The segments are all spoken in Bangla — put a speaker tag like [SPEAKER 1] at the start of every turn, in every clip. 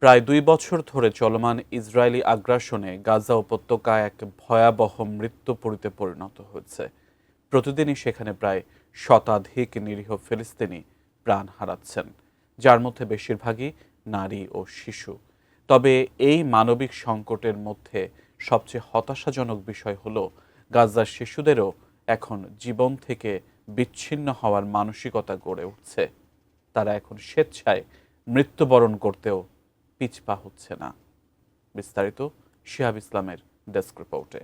[SPEAKER 1] প্রায় ২ বছর ধরে চলমান ইসরায়েলি আগ্রাসনে গাজা উপত্যকা এক ভয়াবহ মৃত্যুপুরীতে পরিণত হয়েছে। প্রতিদিনই সেখানে প্রায় শতাধিক নিরীহ ফিলিস্তিনি প্রাণ হারাচ্ছেন, যার মধ্যে বেশিরভাগই নারী ও শিশু। তবে এই মানবিক সংকটের মধ্যে সবচেয়ে হতাশাজনক বিষয় হলো গাজার শিশুদেরও এখন জীবন থেকে বিচ্ছিন্ন হওয়ার মানসিকতা গড়ে উঠছে। তারা এখন স্বেচ্ছায় মৃত্যুবরণ করতেও পিছপা হচ্ছে না। বিস্তারিত শিহাব ইসলামের ডেস্ক রিপোর্টে।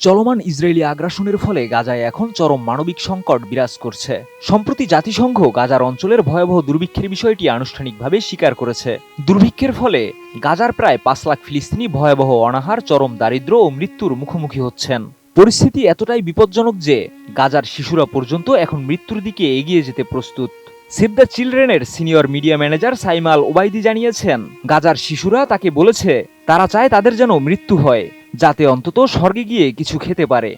[SPEAKER 2] চলমান ইসরায়েলি আগ্রাসনের ফলে গাজায় এখন চরম মানবিক সংকট বিরাজ করছে। সম্প্রতি জাতিসংঘ গাজার অঞ্চলের ভয়াবহ দুর্ভিক্ষের বিষয়টি আনুষ্ঠানিকভাবে স্বীকার করেছে। দুর্ভিক্ষের ফলে গাজার প্রায় ৫ লাখ ফিলিস্তিনি ভয়াবহ অনাহার, চরম দারিদ্র্য ও মৃত্যুর মুখোমুখি হচ্ছেন। পরিস্থিতি এতটাই বিপজ্জনক যে গাজার শিশুরা পর্যন্ত এখন মৃত্যুর দিকে এগিয়ে যেতে প্রস্তুত। সেভ দ্য চিলড্রেনের senior media manager Saima Al Obaidi জানিয়েছেন, গাজার শিশুরা তাকে বলেছে তারা চায় তাদের যেন মৃত্যু হয়, যাতে অন্তত স্বর্গে গিয়ে কিছু খেতে পারে।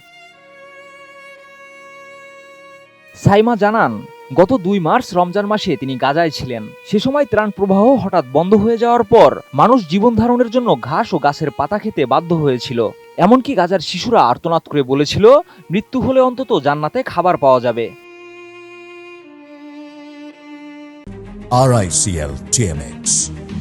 [SPEAKER 2] সাইমা জানান, গত ২ মার্চ রমজান মাসে তিনি গাজায় ছিলেন। সে সময় ত্রাণ প্রবাহ হঠাৎ বন্ধ হয়ে যাওয়ার পর মানুষ জীবন ধারণের জন্য ঘাস ও গাছের পাতা খেতে বাধ্য হয়েছিল। এমনকি গাজার শিশুরা আর্তনাদ করে বলেছিল, মৃত্যু হলে অন্তত জান্নাতে খাবার পাওয়া যাবে।
[SPEAKER 3] RICL TMX,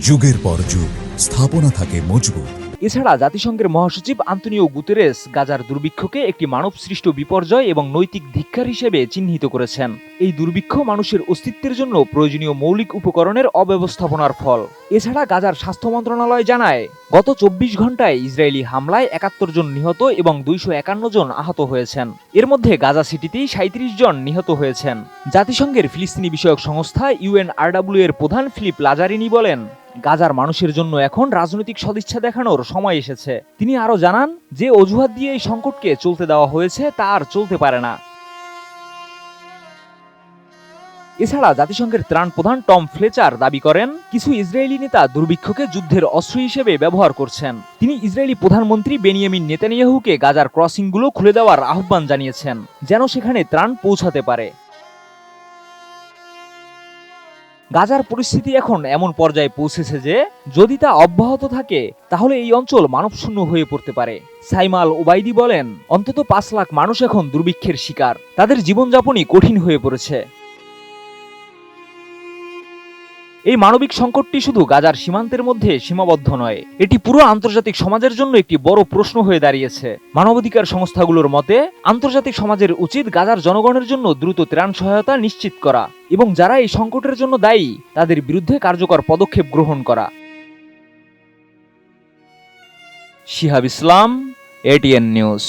[SPEAKER 3] যুগের পর যুগ স্থাপনা থাকে মজবুত।
[SPEAKER 2] এছাড়া জাতিসংঘের মহাসচিব আন্তোনিও গুতেরেস গাজার দুর্ভিক্ষকে একটি মানবসৃষ্ট বিপর্যয় এবং নৈতিক ধিক্কার হিসেবে চিহ্নিত করেছেন। এই দুর্ভিক্ষ মানুষের অস্তিত্বের জন্য প্রয়োজনীয় মৌলিক উপকরণের অব্যবস্থাপনার ফল। এছাড়া গাজার স্বাস্থ্য মন্ত্রণালয় জানায়, গত ২৪ ঘন্টায় ইসরায়েলি হামলায় ৭১ জন নিহত এবং ২৫১ জন আহত হয়েছেন। এর মধ্যে গাজা সিটিতেই ৩৭ জন নিহত হয়েছেন। জাতিসংঘের ফিলিস্তিনি বিষয়ক সংস্থা UNRW এর প্রধান ফিলিপ লাজারিনি বলেন, গাজার মানুষের জন্য এখন রাজনৈতিক সদিচ্ছা দেখানোর সময় এসেছে। তিনি আরও জানান, যে অজুহাত দিয়ে এই সংকটকে চলতে দেওয়া হয়েছে তা আর চলতে পারে না। এছাড়া জাতিসংঘের ত্রাণ প্রধান টম ফ্লেচার দাবি করেন, কিছু ইসরায়েলি নেতা দুর্ভিক্ষকে যুদ্ধের অস্ত্র হিসেবে ব্যবহার করছেন। তিনি ইসরায়েলি প্রধানমন্ত্রী বেনিয়ামিন নেতানিয়াহুকে গাজার ক্রসিংগুলো খুলে দেওয়ার আহ্বান জানিয়েছেন, যেন সেখানে ত্রাণ পৌঁছাতে পারে। গাজার পরিস্থিতি এখন এমন পর্যায়ে পৌঁছেছে যে যদি তা অব্যাহত থাকে তাহলে এই অঞ্চল মানবশূন্য হয়ে পড়তে পারে। সাইমা আল ওবাইদি বলেন, অন্তত ৫ লাখ মানুষ এখন দুর্ভিক্ষের শিকার। তাদের জীবনযাপনই কঠিন হয়ে পড়েছে। এই মানবিক সংকটটি শুধু গাজার সীমান্তের মধ্যে সীমাবদ্ধ নয়, এটি পুরো আন্তর্জাতিক সমাজের জন্য একটি বড় প্রশ্ন হয়ে দাঁড়িয়েছে। মানবাধিকার সংস্থাগুলোর মতে, আন্তর্জাতিক সমাজের উচিত গাজার জনগণের জন্য দ্রুত ত্রাণ সহায়তা নিশ্চিত করা এবং যারা এই সংকটের জন্য দায়ী তাদের বিরুদ্ধে কার্যকর পদক্ষেপ গ্রহণ করা। শিহাব ইসলাম, ATN নিউজ।